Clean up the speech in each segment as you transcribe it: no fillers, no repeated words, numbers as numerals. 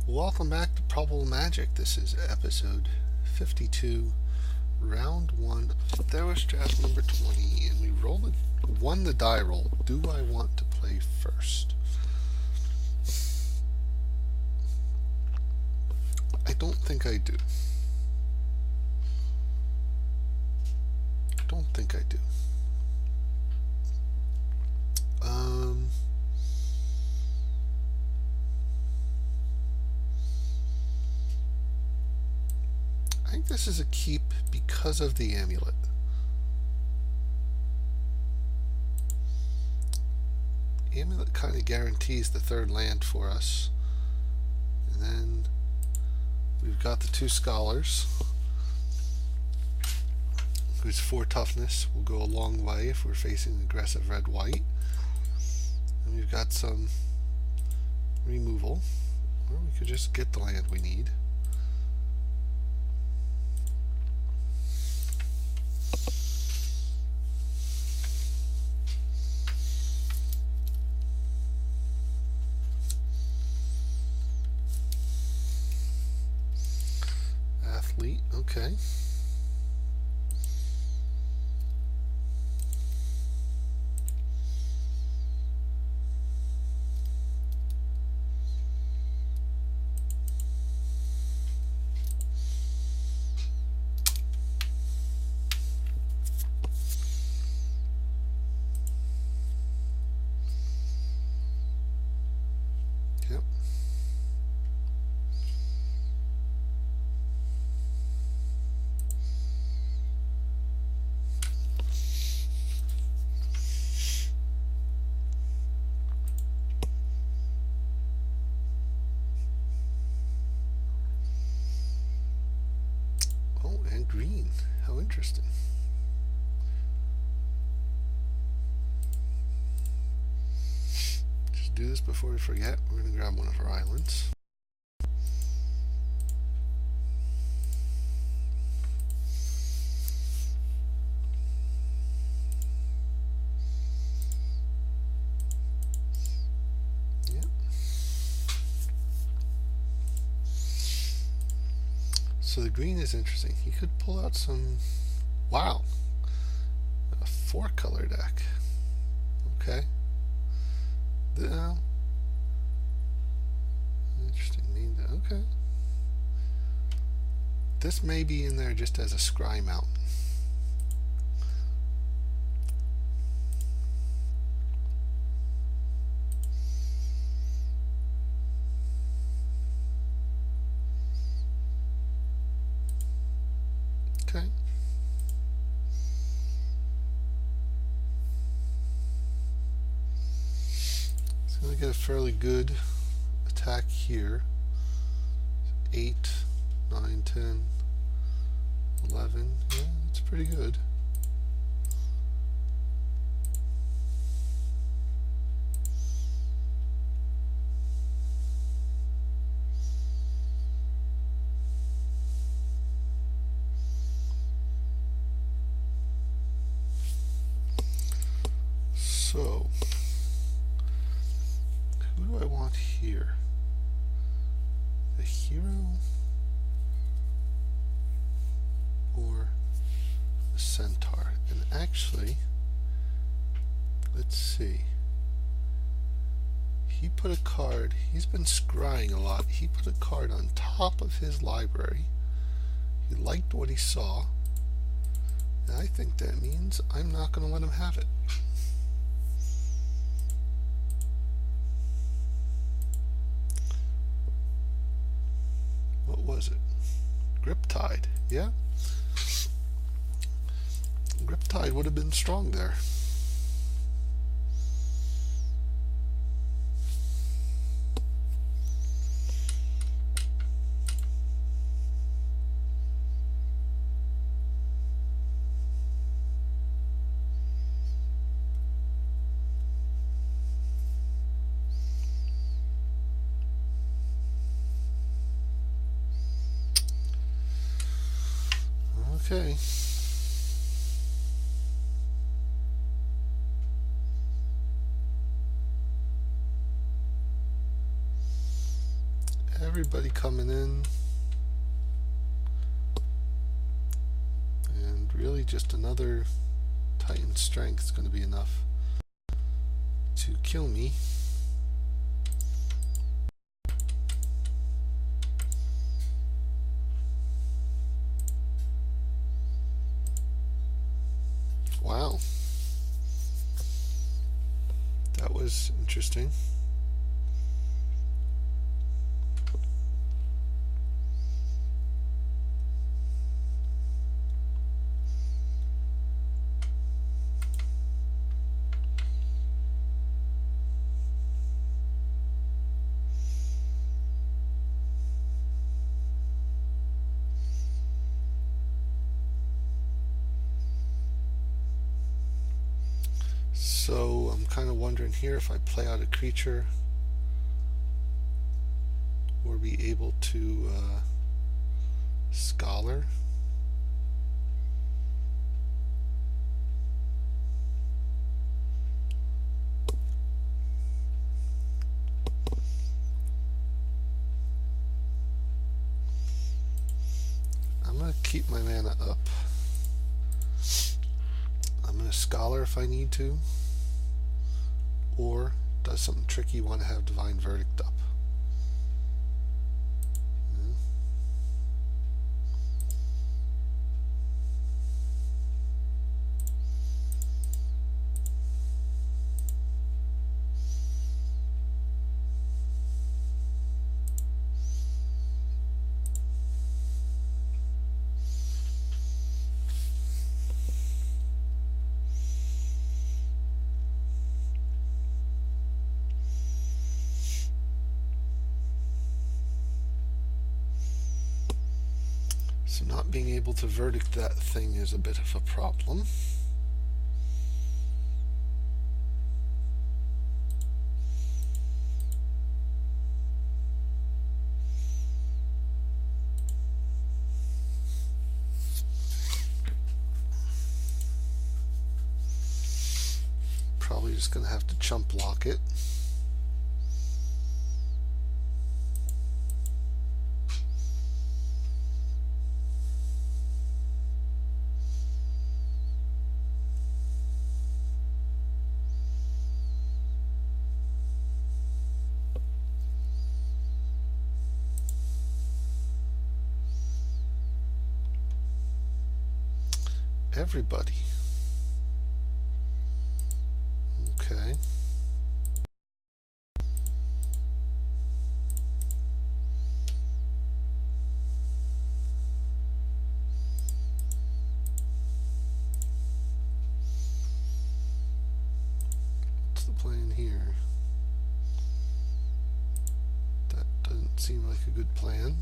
Welcome back to Probable Magic. This is episode 52, round 1 of THS draft number 20, and we won the die roll. Do I want to play first? I don't think I do. I think this is a keep because of the amulet. Amulet kind of guarantees the third land for us. And then we've got the 2 scholars, whose 4 toughness will go a long way if we're facing aggressive red-white. And we've got some removal, or we could just get the land we need. Athlete, okay. Yep. Oh, and green. How interesting. Just do this before we forget. We're going to grab one of our islands. Yep. So the green is interesting. He could pull out some... Wow! A 4-color deck. Okay. Interesting name. Okay. This may be in there just as a scry mount. Okay. It's going to get a fairly good attack here. 8, 9, 10, 11. Yeah, it's pretty good. So, who do I want here? The hero or the centaur? And actually, let's see. He put a card, he's been scrying a lot. He put a card on top of his library. He liked what he saw. And I think that means I'm not going to let him have it. What was it? Griptide, yeah? Griptide would have been strong there. Okay. Everybody coming in. And really just another Titan strength is going to be enough to kill me. Wow. That was interesting. So I'm kind of wondering here if I play out a creature or be able to scholar. I'm going to keep my mana up. I'm going to scholar if I need to, or does something tricky, want to have Divine Verdict up. So not being able to verdict that thing is a bit of a problem. Probably just going to have to chump block it. Everybody. Okay. What's the plan here? That doesn't seem like a good plan.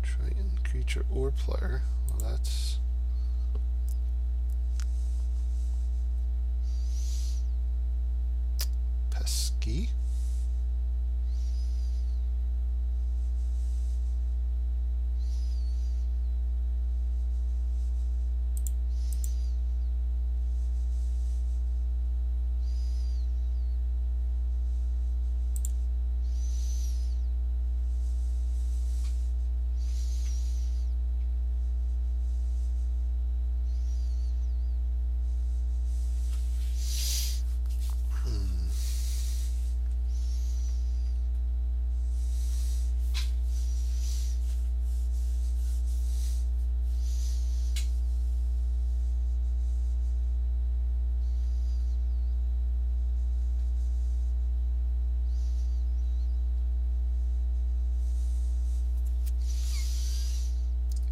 Triton, creature or player. Well, that's pesky.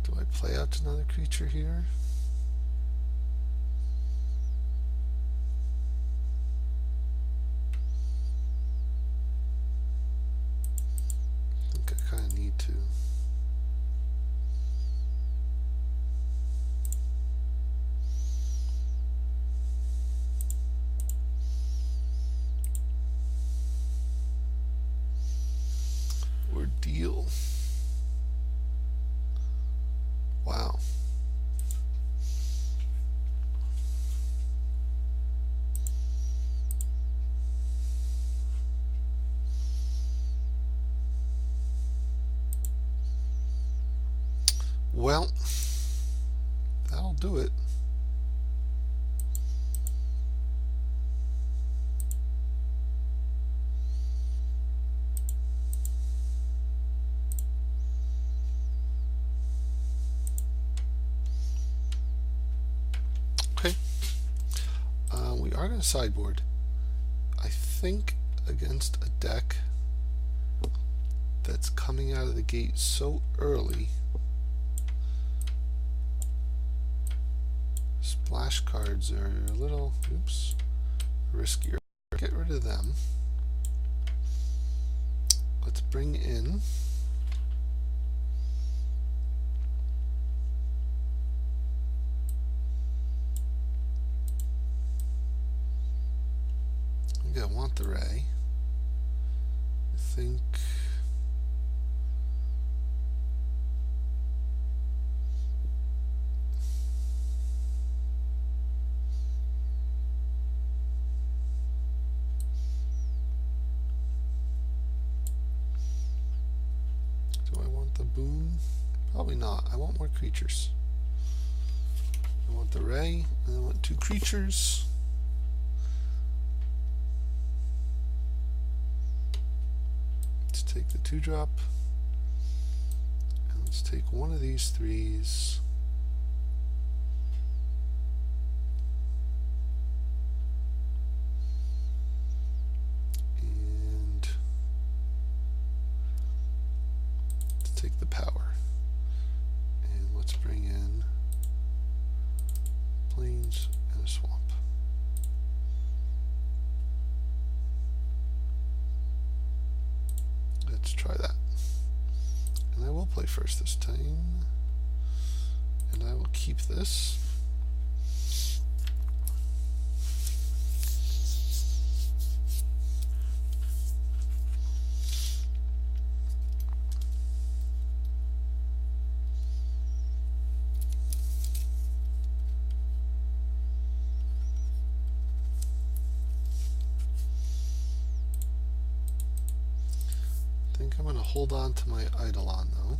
Do I play out another creature here? I think I kind of need to. Ordeal. Wow. Well, that'll do it. Okay. We are going to sideboard. I think against a deck that's coming out of the gate so early, splash cards are a little, riskier. Get rid of them. Let's bring in I want the ray. I think do I want the boon? Probably not. I want more creatures. I want the ray, and I want 2 creatures. Let's take the 2-drop, and let's take one of these 3s. And let's take the power. And let's bring in plains and a swamp. Let's try that. And I will play first this time. And I will keep this. I think I'm going to hold on to my Eidolon though.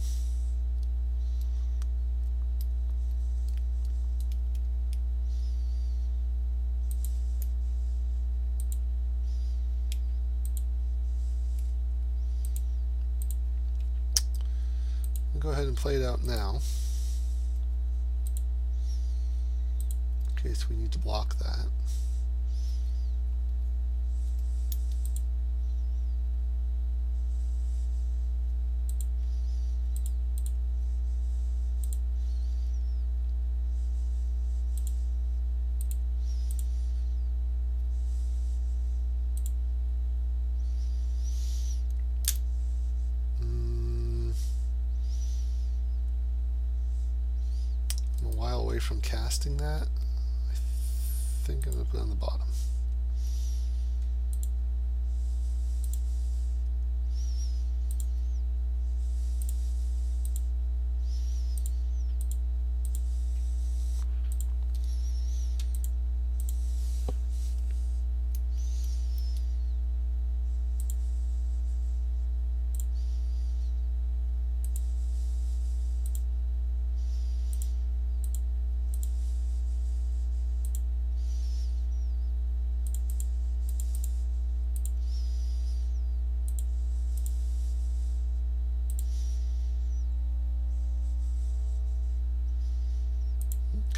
I'll go ahead and play it out now, in case we need to block that. Away from casting that. I think I'm going to put it on the bottom.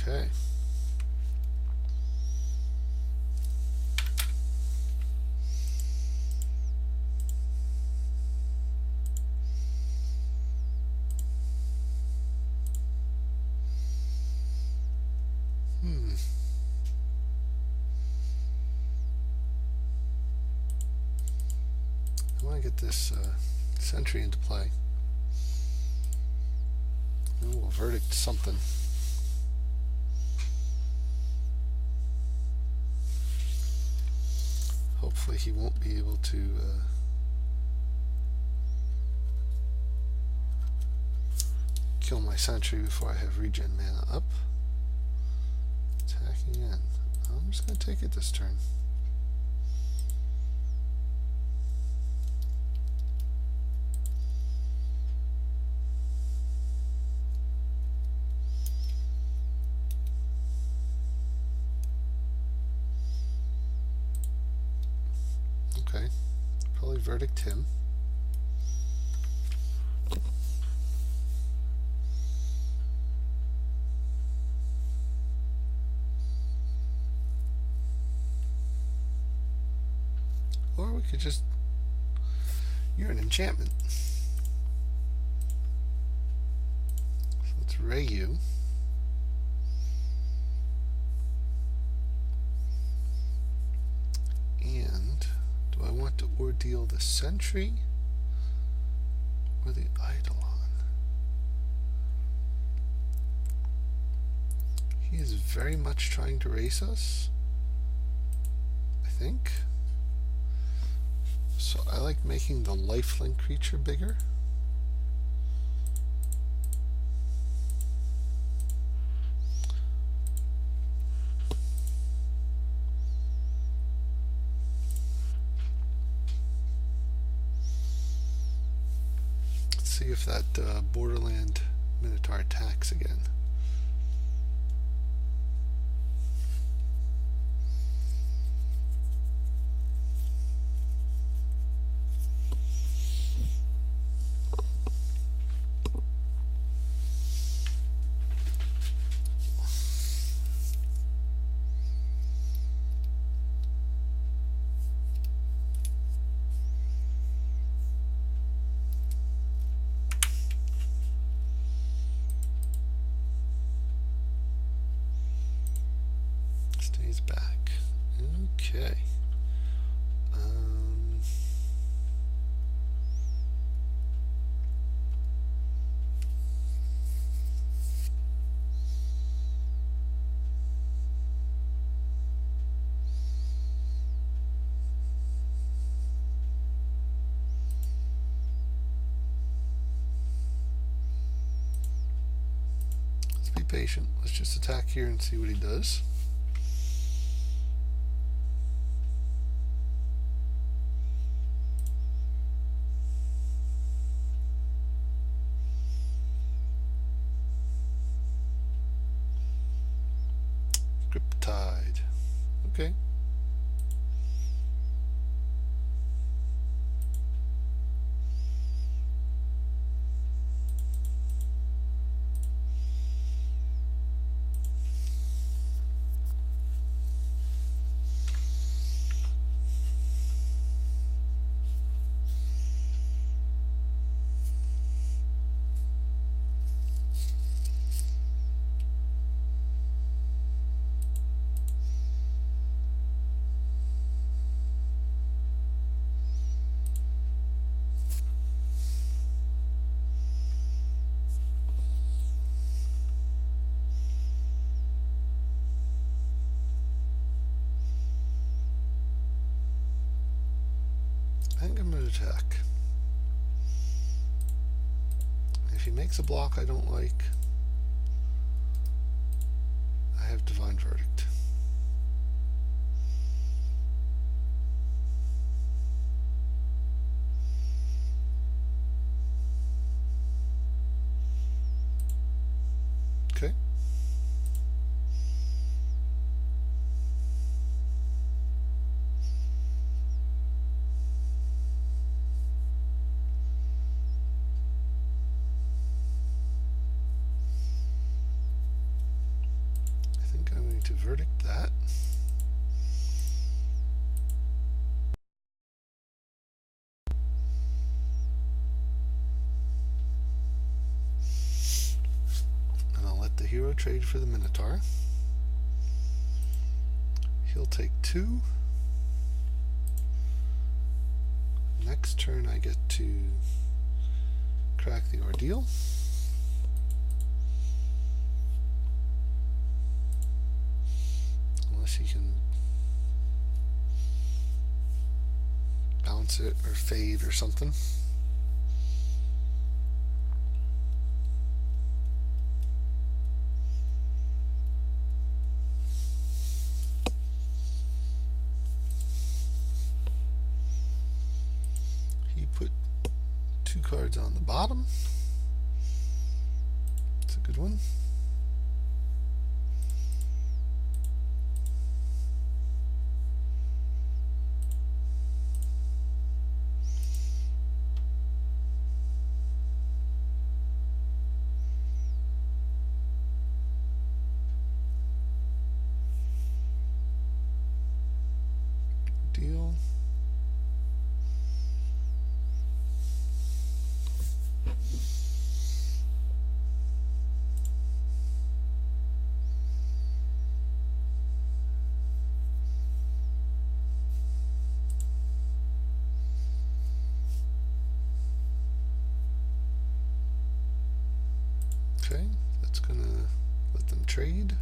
Okay. I want to get this sentry into play. Maybe we'll verdict something. Hopefully he won't be able to kill my sentry before I have regen mana up. Attacking in. I'm just going to take it this turn. Okay, probably verdict him. Or we could just... You're an enchantment. So let's ray you. And do I want to ordeal the sentry or the eidolon? He is very much trying to race us, I think. So I like making the lifelink creature bigger. Let's see if that Borderland Minotaur attacks again. Stays back. Okay. Let's be patient. Let's just attack here and see what he does. Tide. Okay. I think I'm going to attack. If he makes a block I don't like, I have Divine Verdict. Okay. To verdict that. And I'll let the hero trade for the Minotaur. He'll take 2. Next turn I get to crack the ordeal. Unless he can bounce it or fade or something. He put 2 cards on the bottom. It's a good one. deal. Okay, that's gonna let them trade.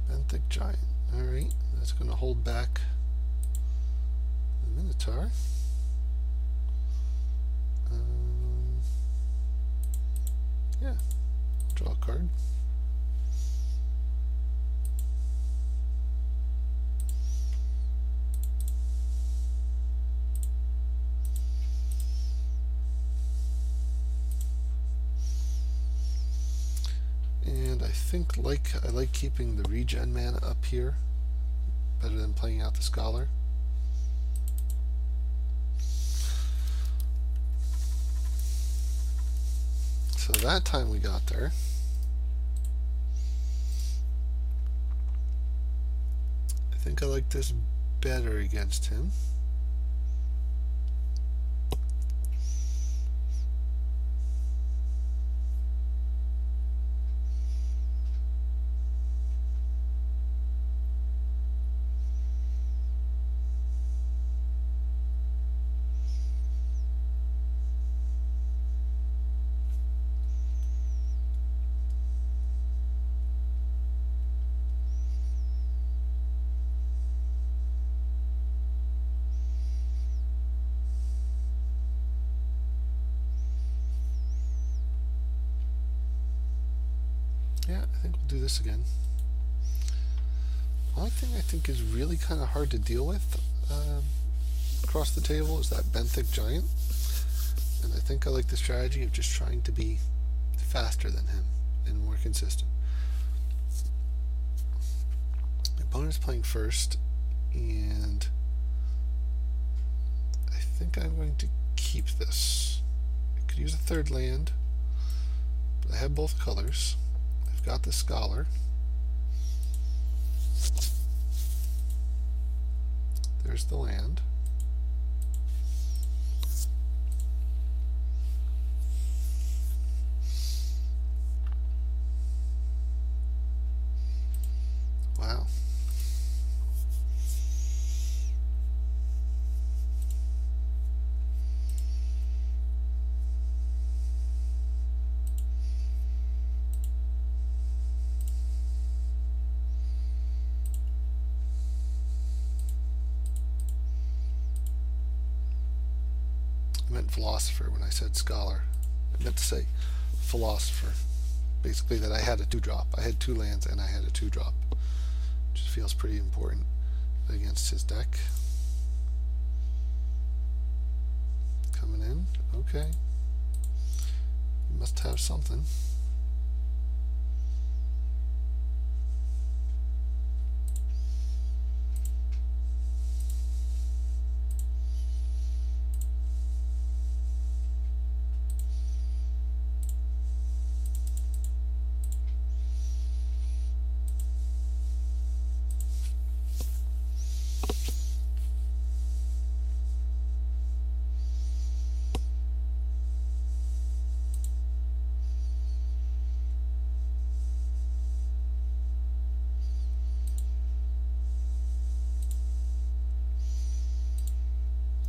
Benthic Giant. Alright, that's gonna hold back the Minotaur. Yeah, draw a card. And I think I like keeping the regen mana up here better than playing out the Scholar. So that time we got there. I think I like this better against him. Yeah, I think we'll do this again. One thing I think is really kind of hard to deal with across the table is that Benthic Giant. And I think I like the strategy of just trying to be faster than him and more consistent. My opponent's playing first, and I think I'm going to keep this. I could use a third land, but I have both colors. I've got the Scholar. There's the land. Wow. I meant philosopher when I said scholar. I meant to say philosopher. Basically that I had a 2-drop. I had 2 lands and I had a 2-drop. Which feels pretty important against his deck. Coming in. Okay. You must have something.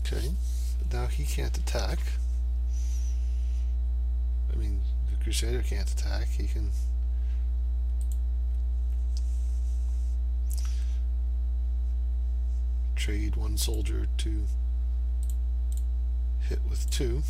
Okay, but now he can't attack. I mean, the Crusader can't attack. He can trade 1 soldier to hit with 2.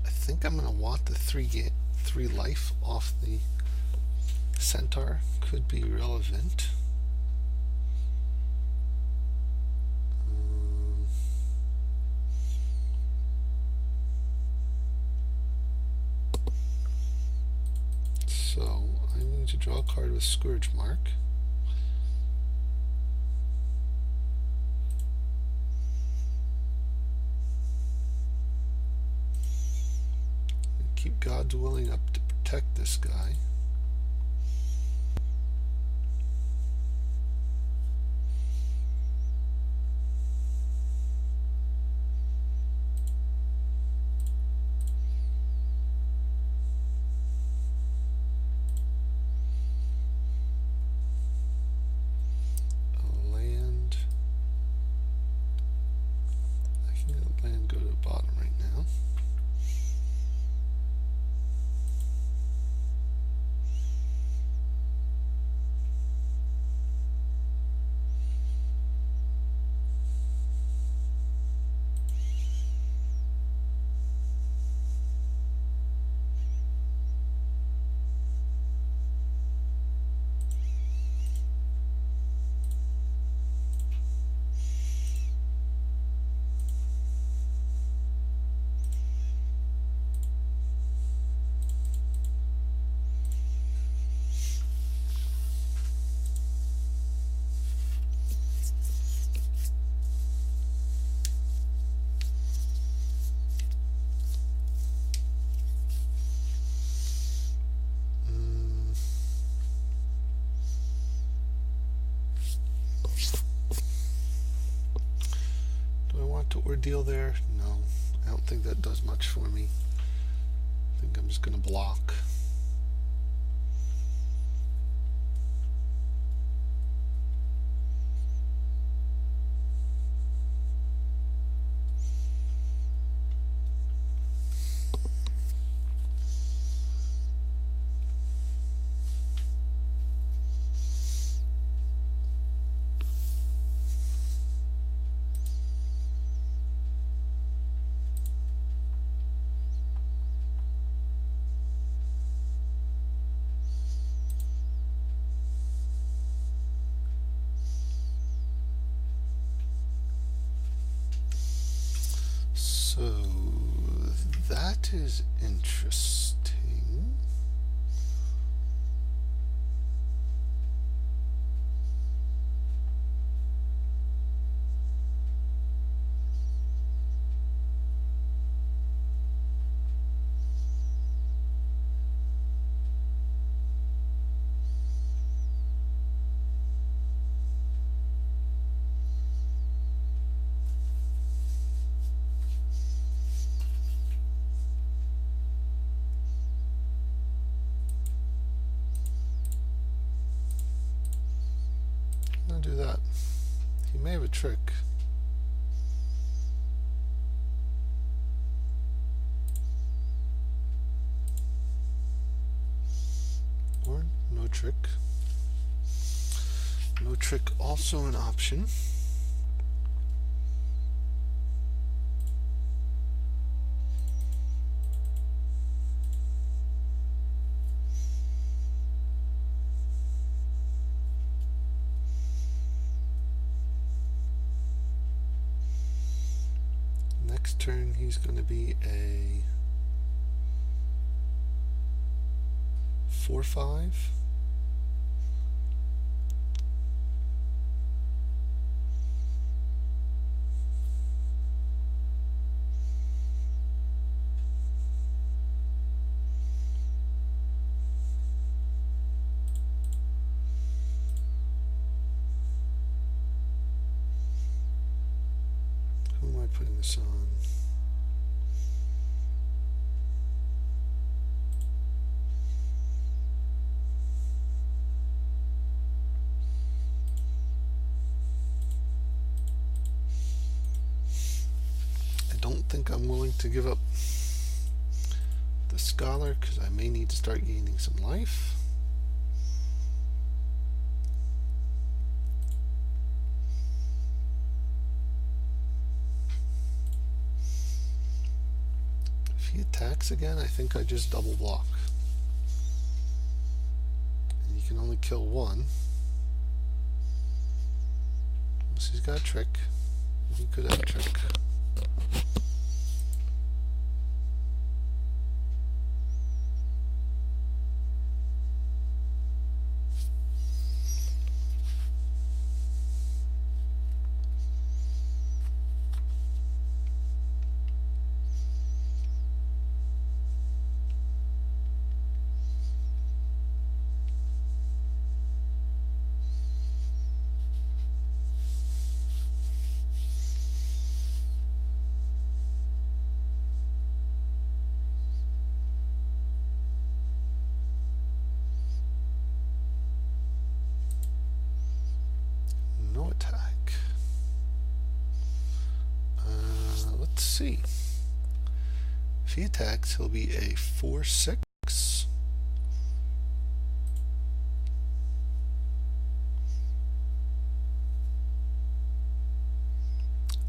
I think I'm going to want the 3 life off the centaur could be relevant. So I'm going to draw a card with Scourge Mark. Keep God's Willing up to protect this guy. Land go to the bottom right now. To ordeal there? No, I don't think that does much for me. I think I'm just going to block. So that is interesting. I'm gonna do that. He may have a trick. Or no trick. No trick also an option. Next turn he's going to be a 4/5. Who am I putting this on? I don't think I'm willing to give up the Scholar because I may need to start gaining some life. If he attacks again, I think I just double block. And he can only kill one. Unless he's got a trick. He could have a trick. No attack. Let's see. If he attacks, he'll be a 4/6.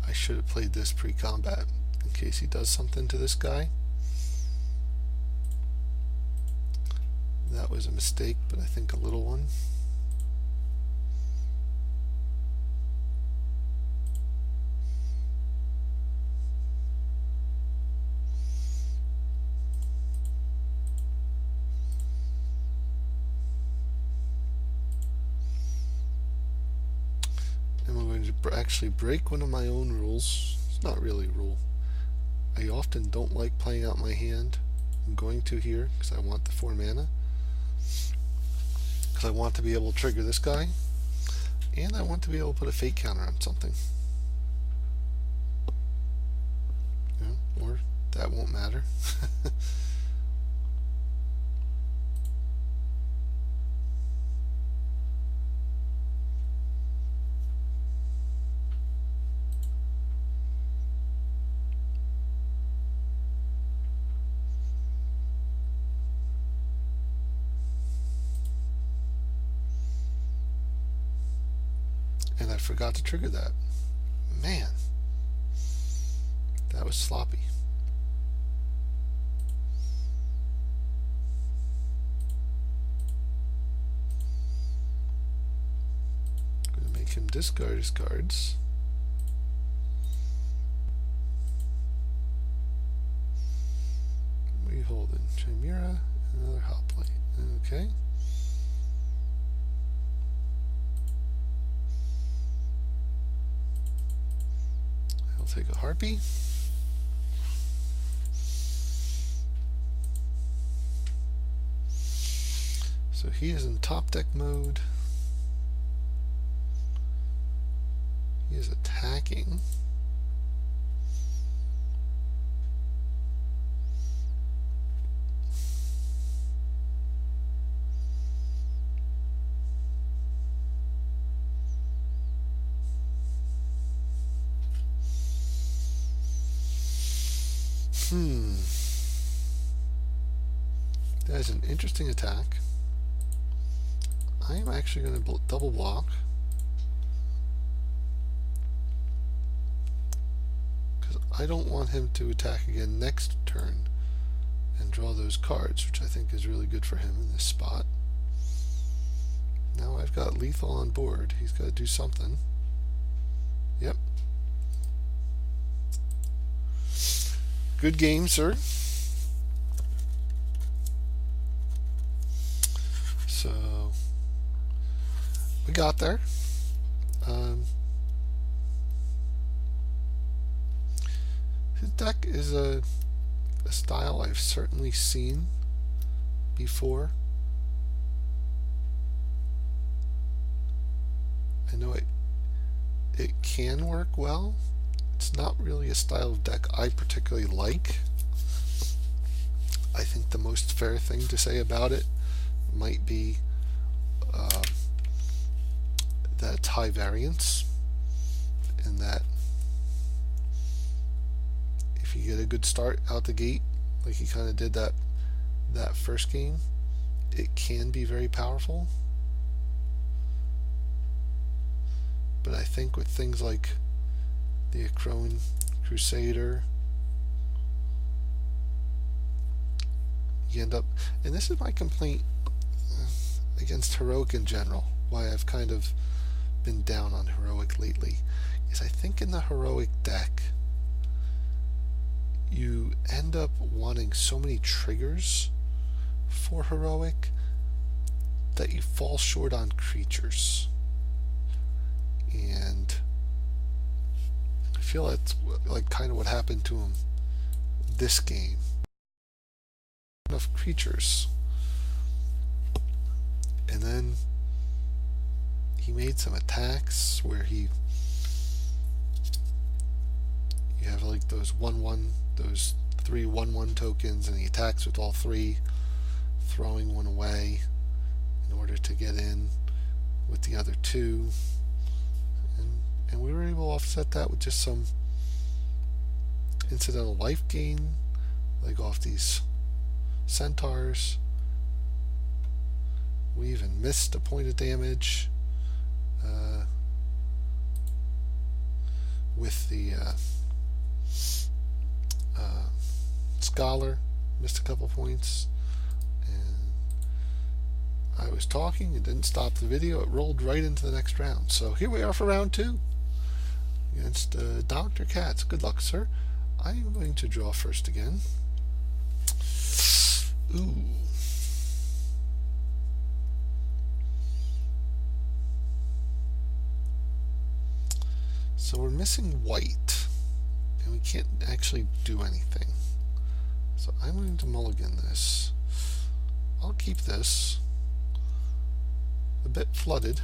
I should have played this pre-combat in case he does something to this guy. That was a mistake, but I think a little one. And we're going to actually break one of my own rules. It's not really a rule. I often don't like playing out my hand. I'm going to here because I want the 4 mana. Because I want to be able to trigger this guy. And I want to be able to put a fate counter on something. Or that won't matter. And I forgot to trigger that. Man, that was sloppy. I'm going to make him discard his cards. What are you holding? Chimera, another hoplite. Okay. Take a harpy. So he is in top deck mode. He is attacking. That is an interesting attack. I am actually going to double block. Because I don't want him to attack again next turn and draw those cards, which I think is really good for him in this spot. Now I've got lethal on board. He's got to do something. Yep. Good game, sir. So we got there. His deck is a style I've certainly seen before. I know it can work well. It's not really a style of deck I particularly like. I think the most fair thing to say about it might be that it's high variance, and that if you get a good start out the gate, like he kind of did that first game, it can be very powerful. But I think with things like the Akroan Crusader, you end up, and this is my complaint against heroic in general, why I've kind of been down on heroic lately, is I think in the heroic deck you end up wanting so many triggers for heroic that you fall short on creatures. And I feel that's like kind of what happened to him this game. Enough creatures. And then he made some attacks where you have like those 1/1, those 3 1/1 tokens, and he attacks with all 3, throwing one away in order to get in with the other 2. And we were able to offset that with just some incidental life gain, like off these centaurs. We even missed a point of damage with the scholar. Missed a couple points, and I was talking and didn't stop the video. It rolled right into the next round. So here we are for round 2 against Dr. Katz. Good luck, sir. I am going to draw first again. Ooh. So we're missing white, and we can't actually do anything. So I'm going to mulligan this. I'll keep this. A bit flooded.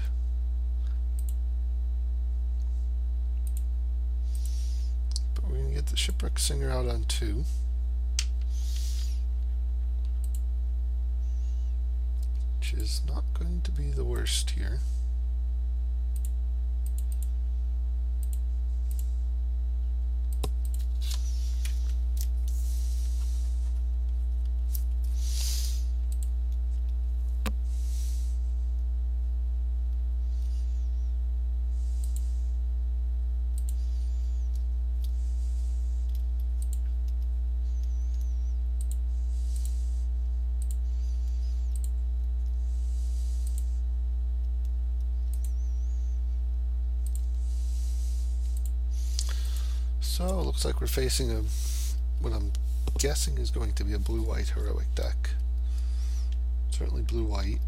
But we're going to get the Shipwreck Singer out on 2. Which is not going to be the worst here. So it looks like we're facing what I'm guessing is going to be a blue-white heroic deck. Certainly blue-white.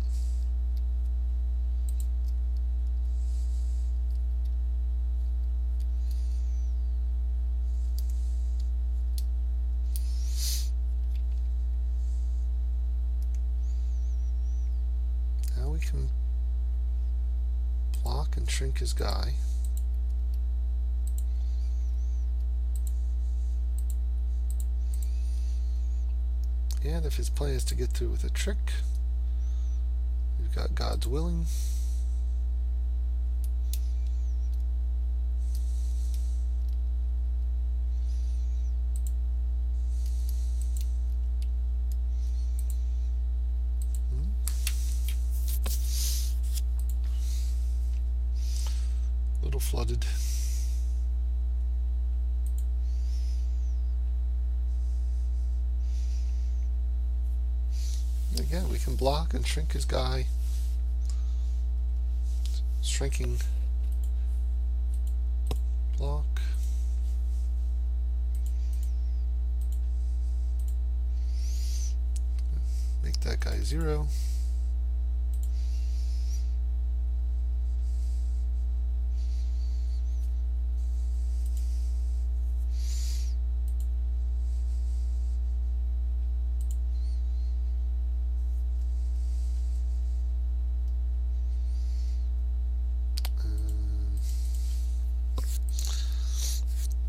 Now we can block and shrink his guy. And if his plan is to get through with a trick, we've got God's Willing. A little flooded. Again, we can block and shrink his guy. Shrinking block. Make that guy 0.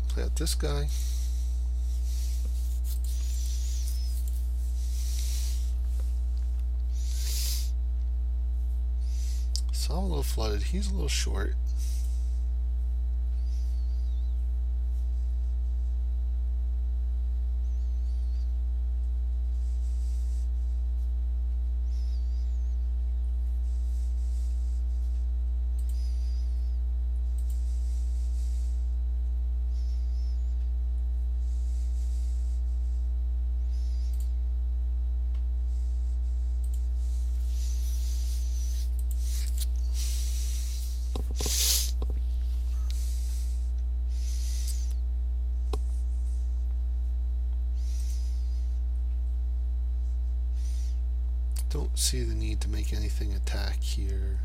Play out this guy. So I'm a little flooded. He's a little short. don't see the need to make anything attack here.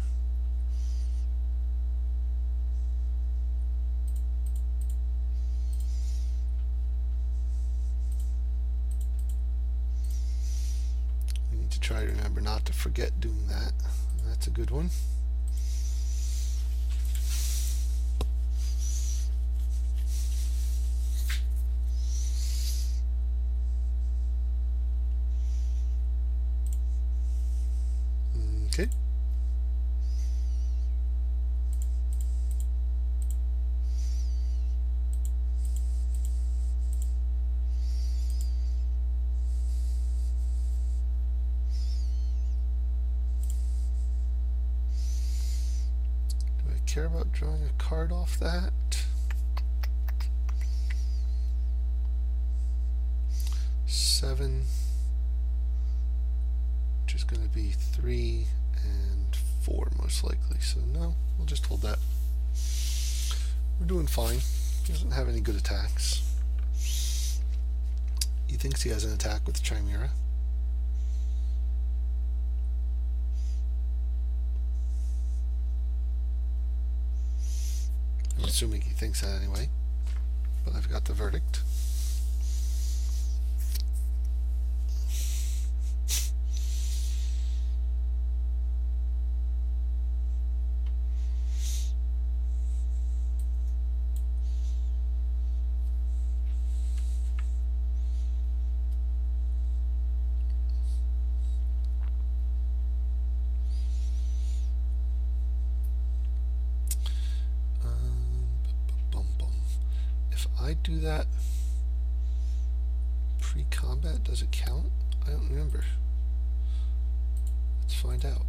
We need to try to remember not to forget doing that. That's a good one. Okay. Do I care about drawing a card off that? 7, which is going to be 3 and 4 most likely. So no, we'll just hold that. We're doing fine. He doesn't have any good attacks. He thinks he has an attack with Chimera. I'm assuming he thinks that anyway, but I've got the verdict. I do that pre-combat, does it count? I don't remember. Let's find out.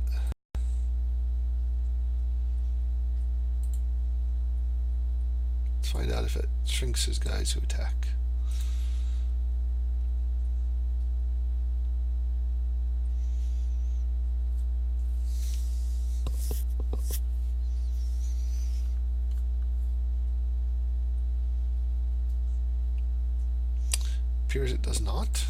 Let's find out if it shrinks his guys who attack. Appears it does not.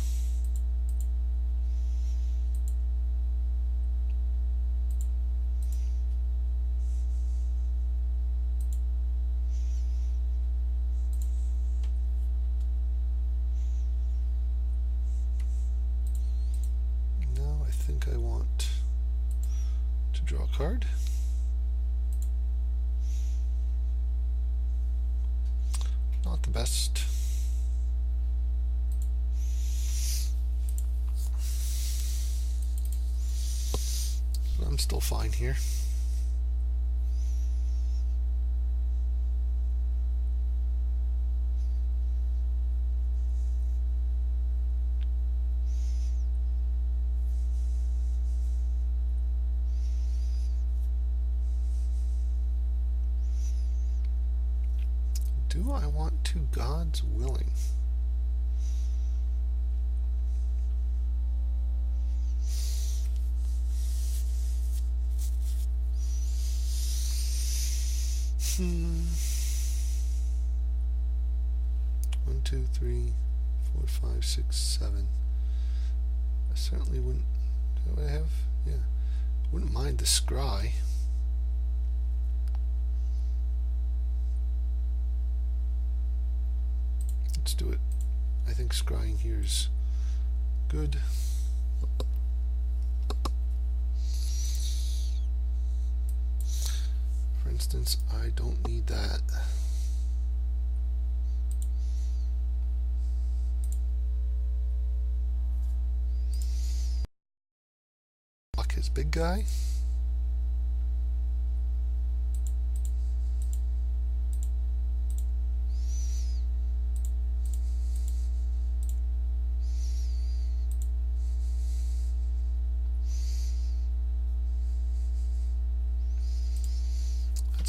Now I think I want to draw a card. Not the best. I'm still fine here. Do I want to God's willing? One, two, three, 4, 5, 6, 7. I certainly wouldn't. Do I have? Yeah. Wouldn't mind the scry. Let's do it. I think scrying here is good. For instance, I don't need that. Block his big guy.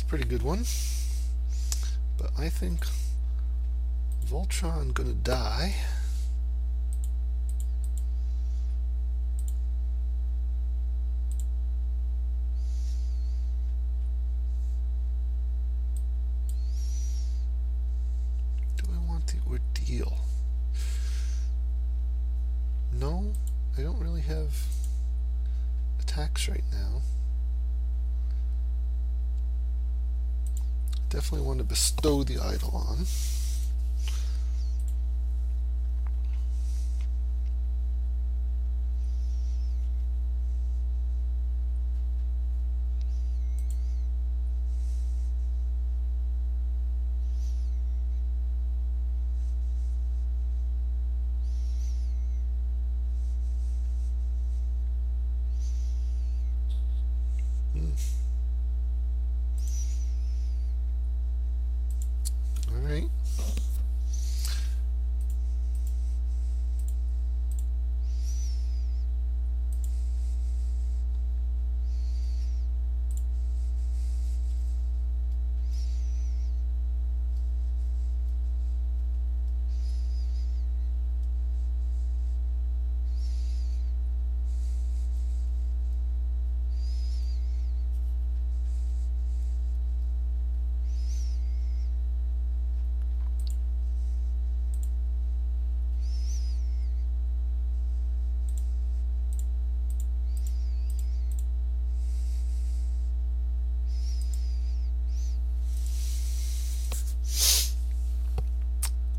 Pretty good one, but I think Voltron gonna die. Do I want the ordeal? No, I don't really have attacks right now. Definitely want to bestow the idol on. Alright.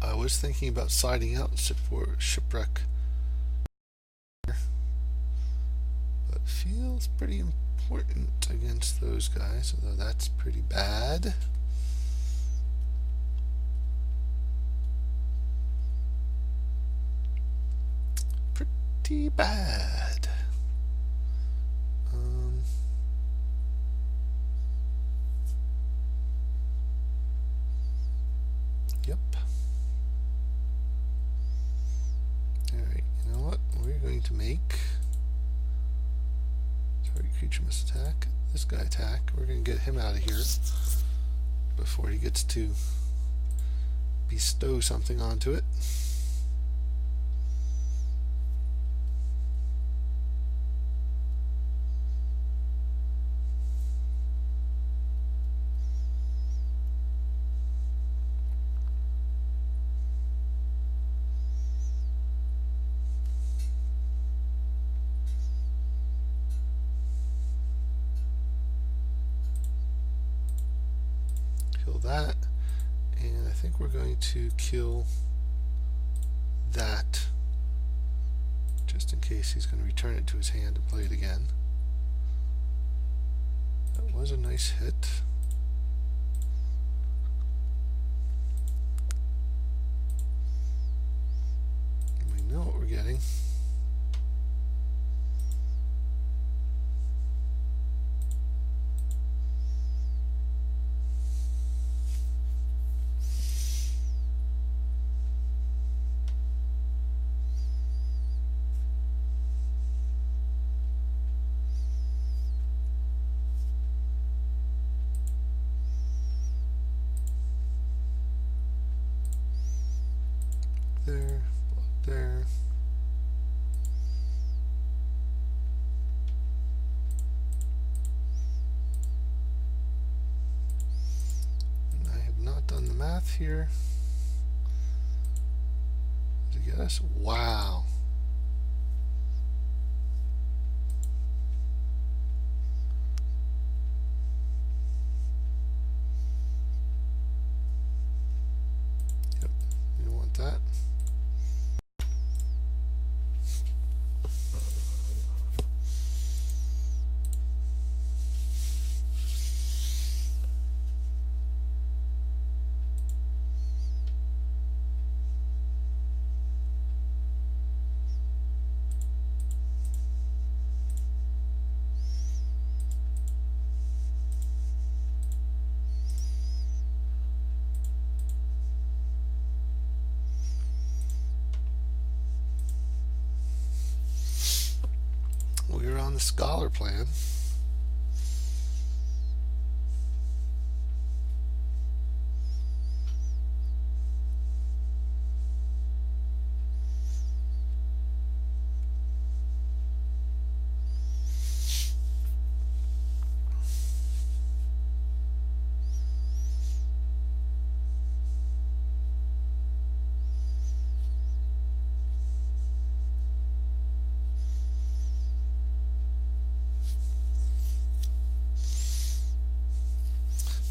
I was thinking about siding out shipwreck, but feels pretty important against those guys, although that's pretty bad. Pretty bad. Yep. Alright, you know what? We're going to make target creature must attack. This guy attack. We're going to get him out of here before he gets to bestow something onto it. Kill that, and I think we're going to kill that just in case he's going to return it to his hand and play it again. That was a nice hit. We know what we're getting. There, there. And I have not done the math here. Does it get us? Wow. Yep, you want that. We're on the scholar plan.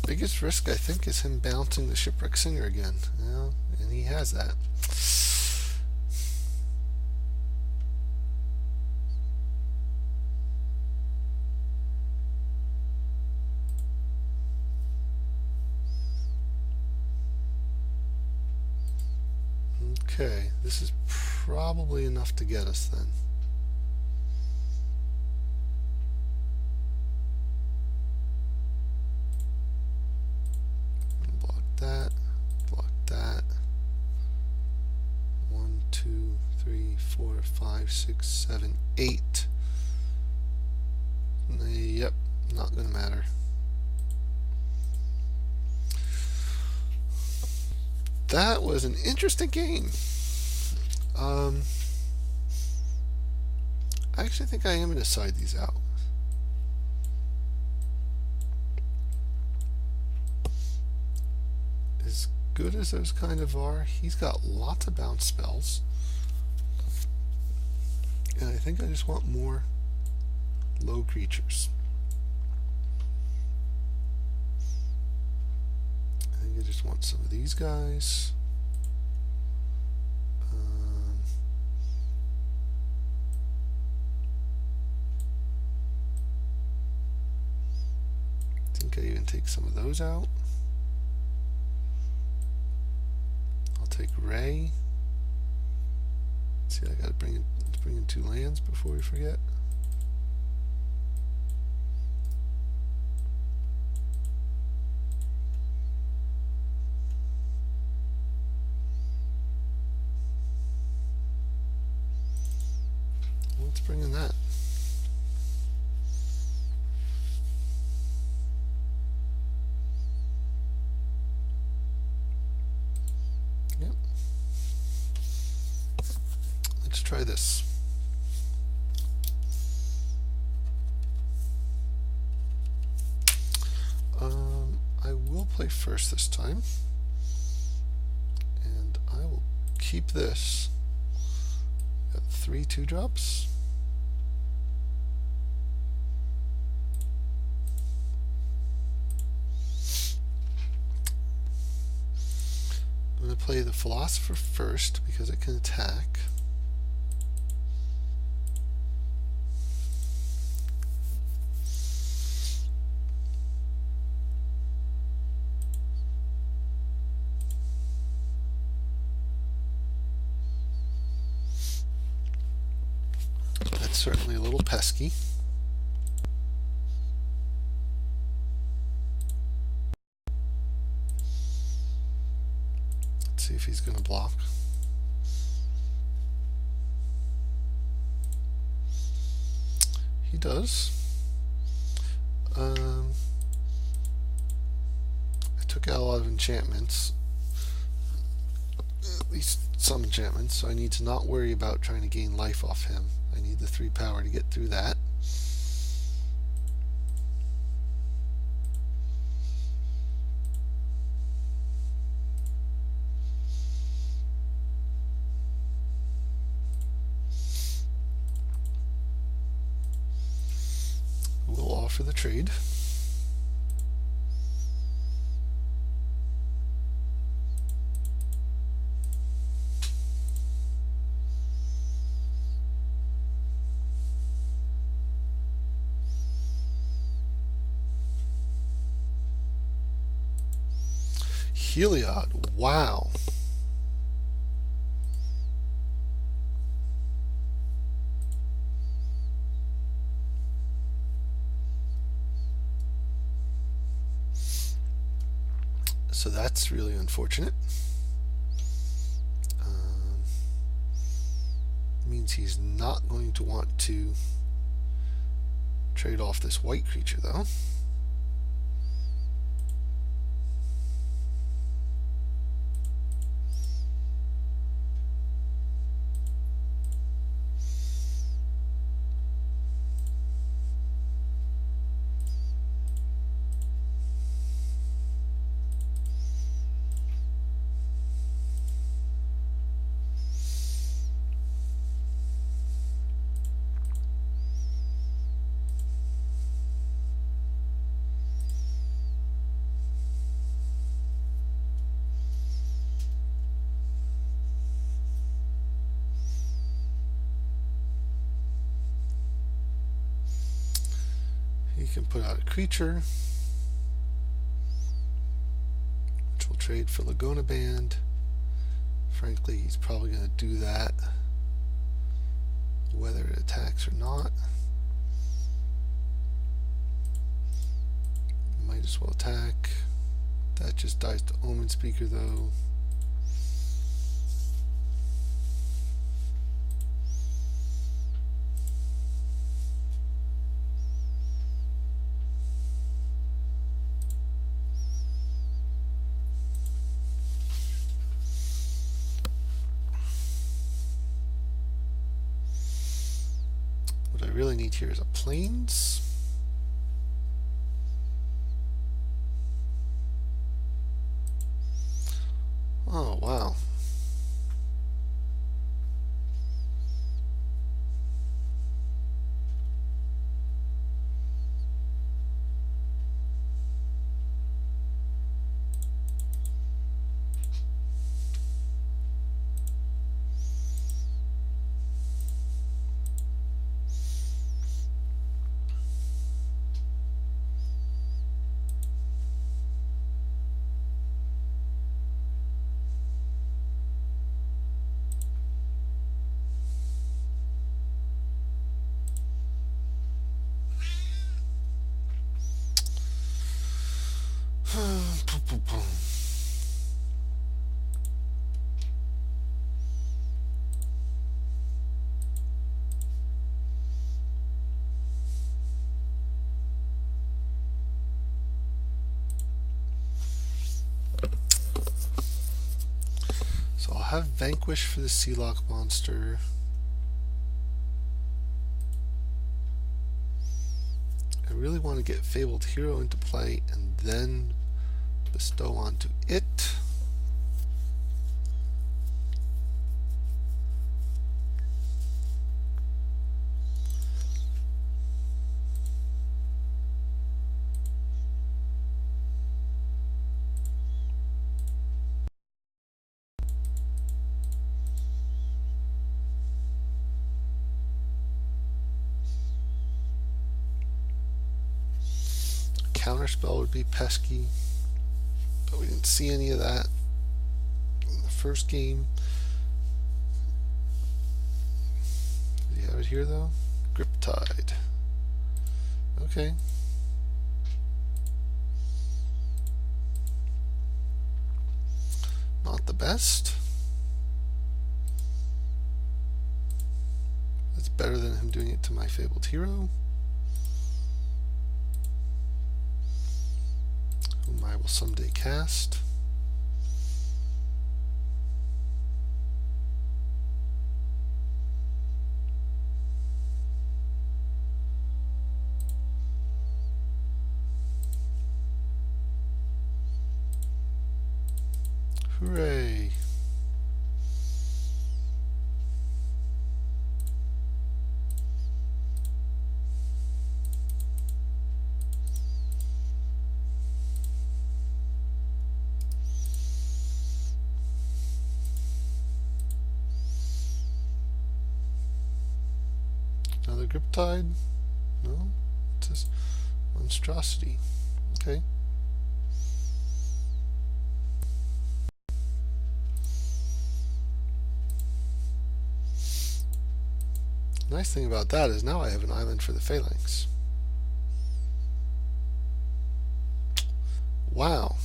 biggest risk, I think, is him bouncing the Shipwreck Singer again. Well, and he has that. Okay, this is probably enough to get us then. Block that, block that. 1, 2, 3, 4, 5, 6, 7, 8. Yep, not gonna matter. That was an interesting game. I actually think I am going to side these out. As good as those kind of are, he's got lots of bounce spells. And I think I just want more low creatures. I think I just want some of these guys. I think I even take some of those out. I'll take Ray. Let's see, I gotta bring in 2 lands before we forget. Let's bring in that. Yep. Let's try this. I will play first this time, and I will keep this. Got 3 2-drops. I'm going to play the Philosopher first because it can attack. That's certainly a little pesky. See if he's going to block. He does. I took out a lot of enchantments, at least some enchantments, so I need to not worry about trying to gain life off him. I need the 3 power to get through that. We'll offer the trade. Heliod, wow. So that's really unfortunate. Means he's not going to want to trade off this white creature, though. put out a creature, which will trade for Laguna Band. Frankly, he's probably going to do that, whether it attacks or not. Might as well attack. That just dies to Omen Speaker, though. What I really need here is a Plains. Oh, wow. So I'll have Vanquish for the Sealock monster. I really want to get Fabled Hero into play and then bestow onto it. Counterspell would be pesky, but we didn't see any of that in the first game. Do you have it here though? Griptide. Okay. Not the best. It's better than him doing it to my Fabled Hero, whom I will someday cast. Hooray! Another Griptide? No? It says Monstrosity. Okay. Nice thing about that is now I have an island for the Phalanx. Wow.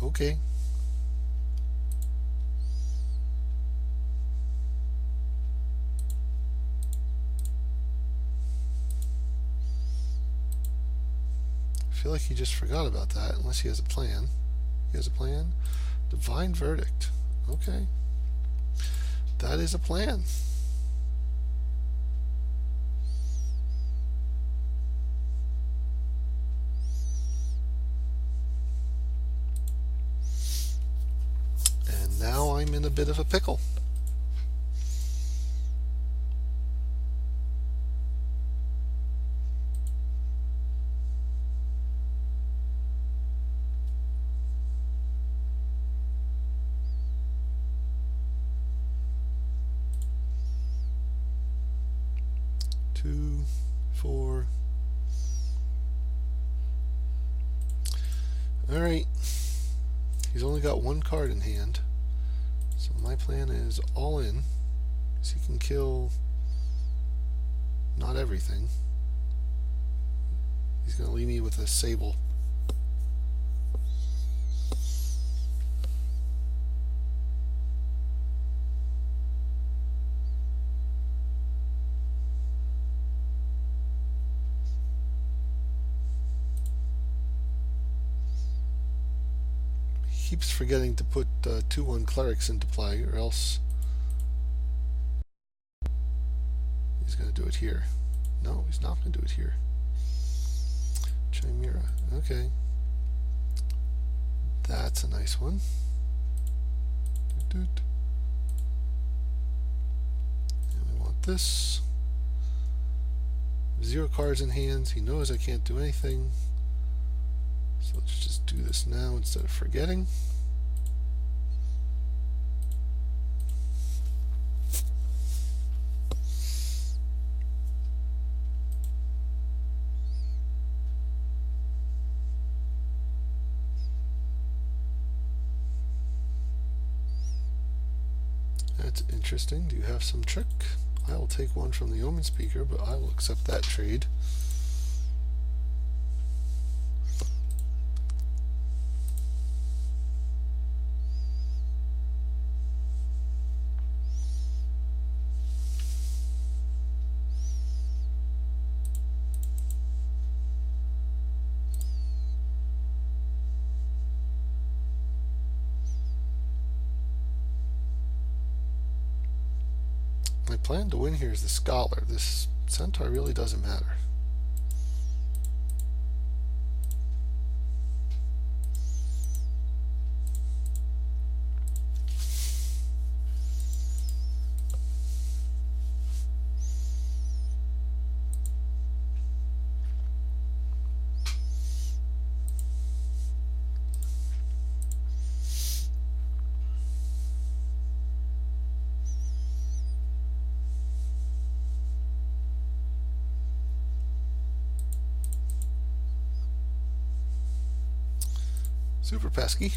Okay. I feel like he just forgot about that, unless he has a plan. He has a plan? Divine Verdict. Okay. That is a plan. And now I'm in a bit of a pickle. Two, Alright. He's only got one card in hand. So my plan is all in. So he can kill not everything. He's going to leave me with a Sable. Keeps forgetting to put 2/1 clerics into play, or else he's going to do it here. No, he's not going to do it here. Chimera. Okay. That's a nice one. And we want this. 0 cards in hands. He knows I can't do anything. So let's just do this now instead of forgetting. That's interesting. Do you have some trick? I will take one from the Omen Speaker, but I will accept that trade. My plan to win here is the Scholar. This Centaur really doesn't matter. Super pesky.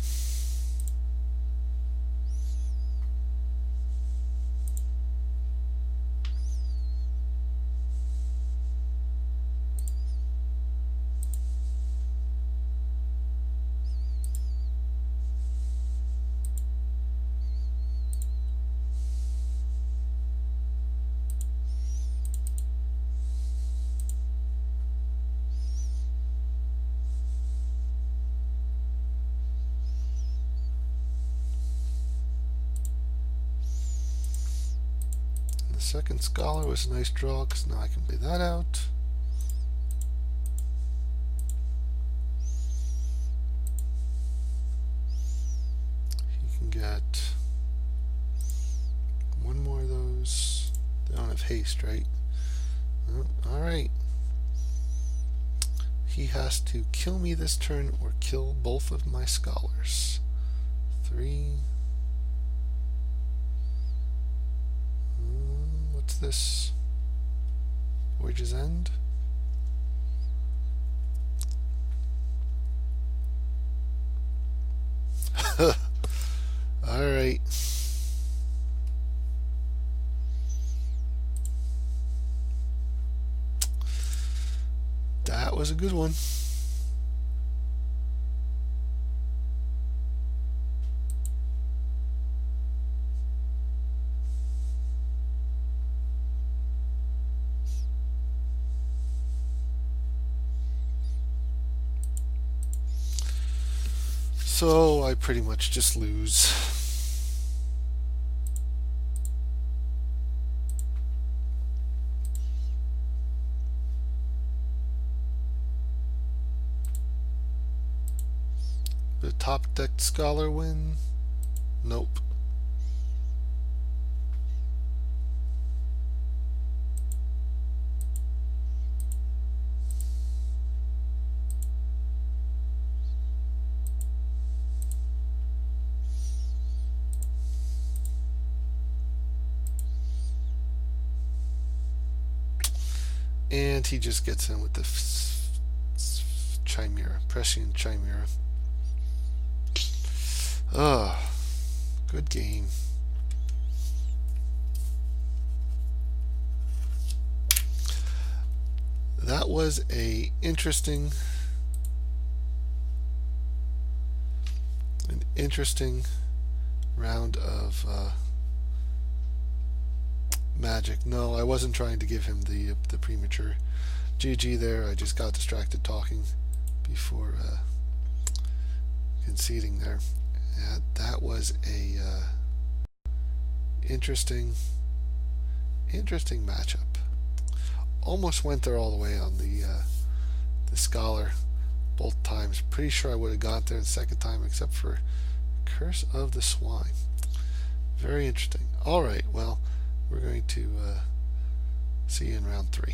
Second Scholar was a nice draw because now I can play that out. He can get one more of those. They don't have haste, right? Oh, alright. He has to kill me this turn or kill both of my Scholars. 3. What's this? Voyage's End? Alright. That was a good one. So I pretty much just lose. The top decked Scholar win? Nope. And he just gets in with the Chimera, Prescient Chimera. Good game. That was an interesting round of Magic. No, I wasn't trying to give him the premature GG there. I just got distracted talking before conceding there. That was a interesting matchup. Almost went there all the way on the Scholar both times. Pretty sure I would have got there the second time, except for Curse of the Swine. Very interesting. All right, well, we're going to see you in round 3.